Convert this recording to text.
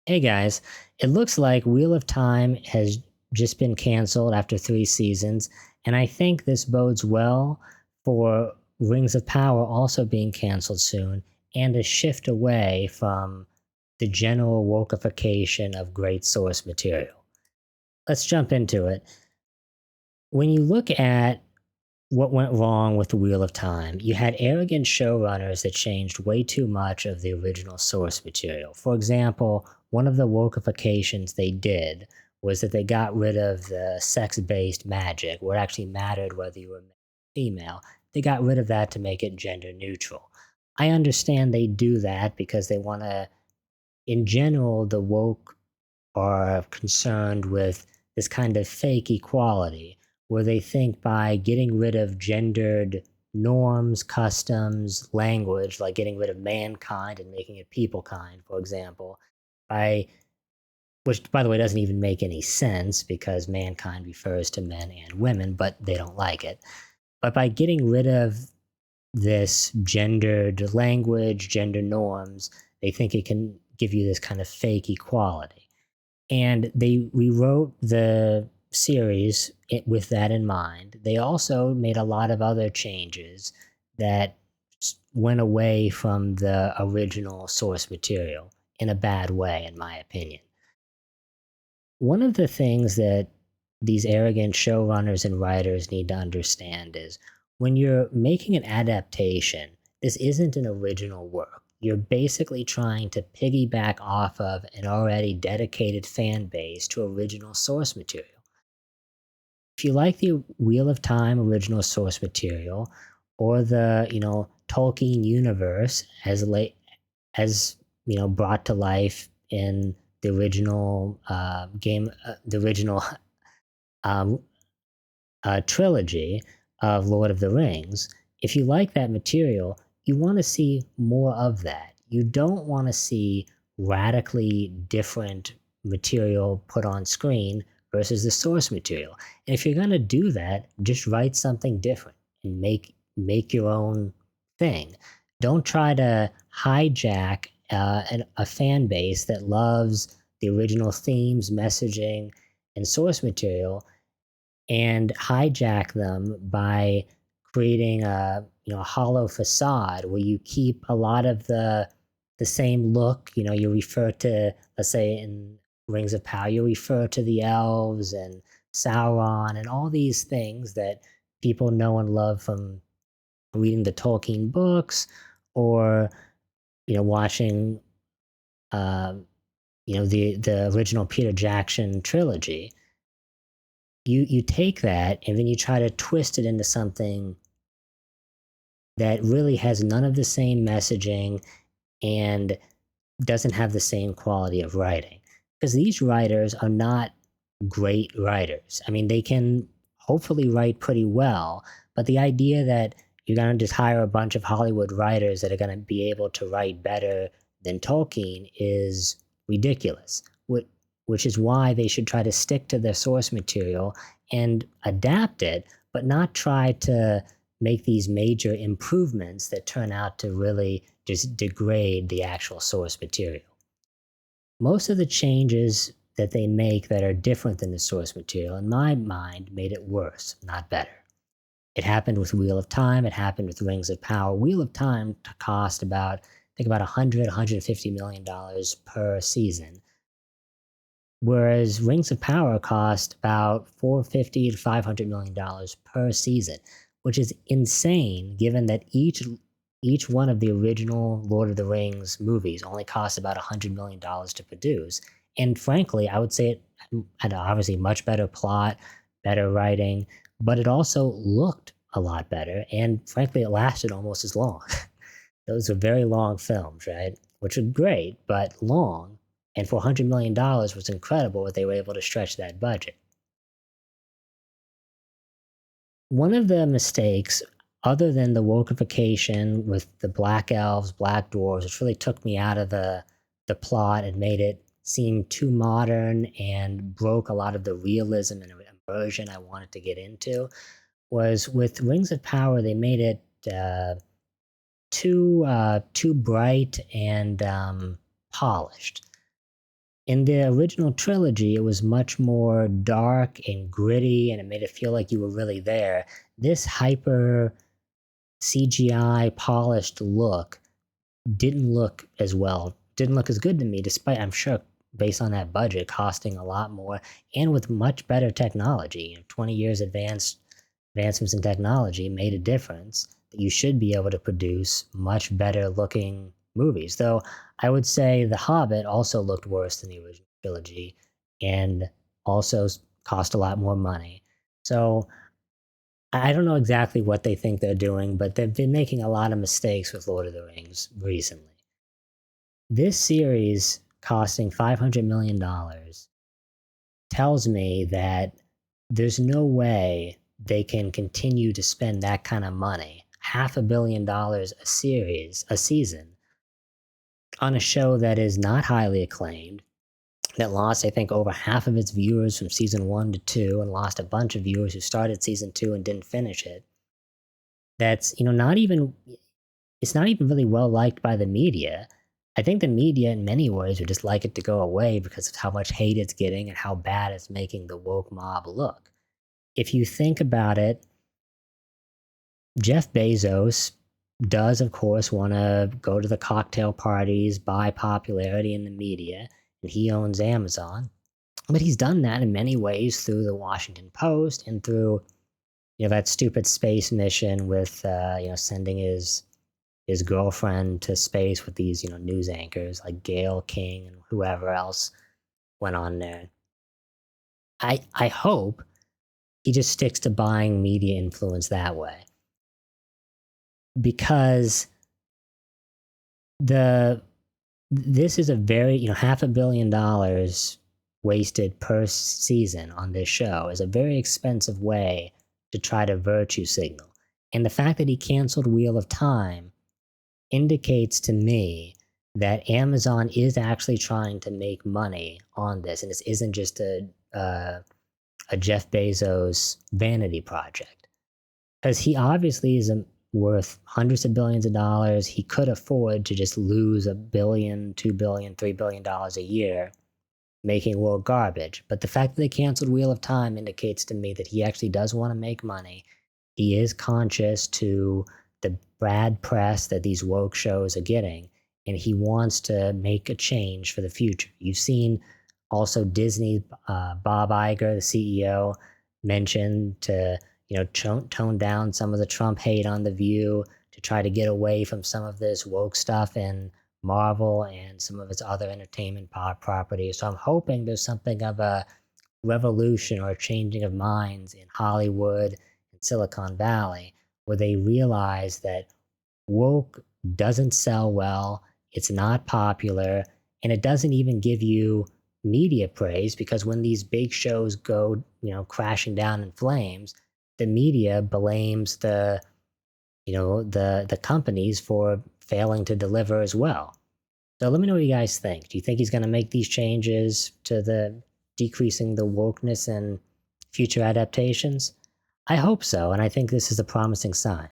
Hey guys, it looks like Wheel of Time has just been canceled after 3 seasons, and I think this bodes well for Rings of Power also being canceled soon and a shift away from the general wokeification of great source material. Let's jump into it. When you look at what went wrong with the Wheel of Time, you had arrogant showrunners that changed way too much of the original source material. For example, one of the wokeifications they did was that they got rid of the sex based magic, where it actually mattered whether you were male or female. They got rid of that to make it gender neutral. I understand they do that because they want to, in general, the woke are concerned with this kind of fake equality where they think by getting rid of gendered norms, customs, language, like getting rid of mankind and making it people kind, for example, by which by the way doesn't even make any sense because mankind refers to men and women, but they don't like it. But by getting rid of this gendered language, gender norms, they think it can give you this kind of fake equality, and they rewrote the series with that in mind. They also made a lot of other changes that went away from the original source material in a bad way, in my opinion. One of the things that these arrogant showrunners and writers need to understand is when you're making an adaptation, this isn't an original work. You're basically trying to piggyback off of an already dedicated fan base to original source material. If you like the Wheel of Time original source material or the, Tolkien universe as brought to life in the original the original um, trilogy of Lord of the Rings, if you like that material, you want to see more of that. You don't want to see radically different material put on screen versus the source material. And if you're going to do that, just write something different and make your own thing. Don't try to hijack a fan base that loves the original themes, messaging, and source material and hijack them by creating a hollow facade where you keep a lot of the same look. You refer to, let's say in Rings of Power, you refer to the elves and Sauron and all these things that people know and love from reading the Tolkien books or watching um, the original Peter Jackson trilogy. You take that and then you try to twist it into something that really has none of the same messaging and doesn't have the same quality of writing, because these writers are not great writers. I mean, they can hopefully write pretty well, but the idea that you're going to just hire a bunch of Hollywood writers that are going to be able to write better than Tolkien is ridiculous. Which is why they should try to stick to their source material and adapt it, but not try to make these major improvements that turn out to really just degrade the actual source material. Most of the changes that they make that are different than the source material, in my mind, made it worse, not better. It happened with Wheel of Time. It happened with Rings of Power. Wheel of Time cost about, I think, about 150 million dollars per season, whereas Rings of Power cost about 450 to 500 million dollars per season, which is insane given that each one of the original Lord of the Rings movies only cost about $100 million to produce. And frankly, I would say it had obviously much better plot, better writing, but it also looked a lot better. And frankly, it lasted almost as long. Those are very long films, right? Which are great, but long. And for $100 million was incredible what they were able to stretch that budget. One of the mistakes, other than the wokeification with the black elves, black dwarves, which really took me out of the plot and made it seem too modern and broke a lot of the realism and immersion I wanted to get into, was with Rings of Power. They made it too bright and polished. In the original trilogy, it was much more dark and gritty, and it made it feel like you were really there. This hyper CGI polished look didn't look as well, didn't look as good to me, despite, I'm sure, based on that budget, costing a lot more and with much better technology. 20 years advancements in technology made a difference that you should be able to produce much better looking movies. Though I would say The Hobbit also looked worse than the original trilogy and also cost a lot more money. So I don't know exactly what they think they're doing, but they've been making a lot of mistakes with Lord of the Rings recently. This series costing $500 million tells me that there's no way they can continue to spend that kind of money, $500 million a season, on a show that is not highly acclaimed, that lost, I think, over half of its viewers from season 1 to 2, and lost a bunch of viewers who started season 2 and didn't finish it. That's, not even, it's not even really well liked by the media. I think the media in many ways would just like it to go away because of how much hate it's getting and how bad it's making the woke mob look. If you think about it, Jeff Bezos does, of course, want to go to the cocktail parties, buy popularity in the media, and he owns Amazon. But he's done that in many ways through the Washington Post and through, that stupid space mission with, sending his girlfriend to space with these, news anchors like Gail King and whoever else went on there. I hope he just sticks to buying media influence that way, because this is a very, $500 million wasted per season on this show is a very expensive way to try to virtue signal. And the fact that he canceled Wheel of Time indicates to me that Amazon is actually trying to make money on this, and this isn't just a Jeff Bezos vanity project. Because he obviously is worth hundreds of billions of dollars. He could afford to just lose $1 billion, $2 billion, $3 billion a year making world garbage. But the fact that they canceled Wheel of Time indicates to me that he actually does want to make money. He is conscious to the bad press that these woke shows are getting, and he wants to make a change for the future. You've seen also Disney, Bob Iger, the CEO, mentioned to tone down some of the Trump hate on The View to try to get away from some of this woke stuff in Marvel and some of its other entertainment properties. So I'm hoping there's something of a revolution or a changing of minds in Hollywood and Silicon Valley, where they realize that woke doesn't sell well, it's not popular, and it doesn't even give you media praise, because when these big shows go, crashing down in flames, the media blames the companies for failing to deliver as well. So let me know what you guys think. Do you think he's going to make these changes to the decreasing the wokeness and future adaptations? I hope so, and I think this is a promising sign.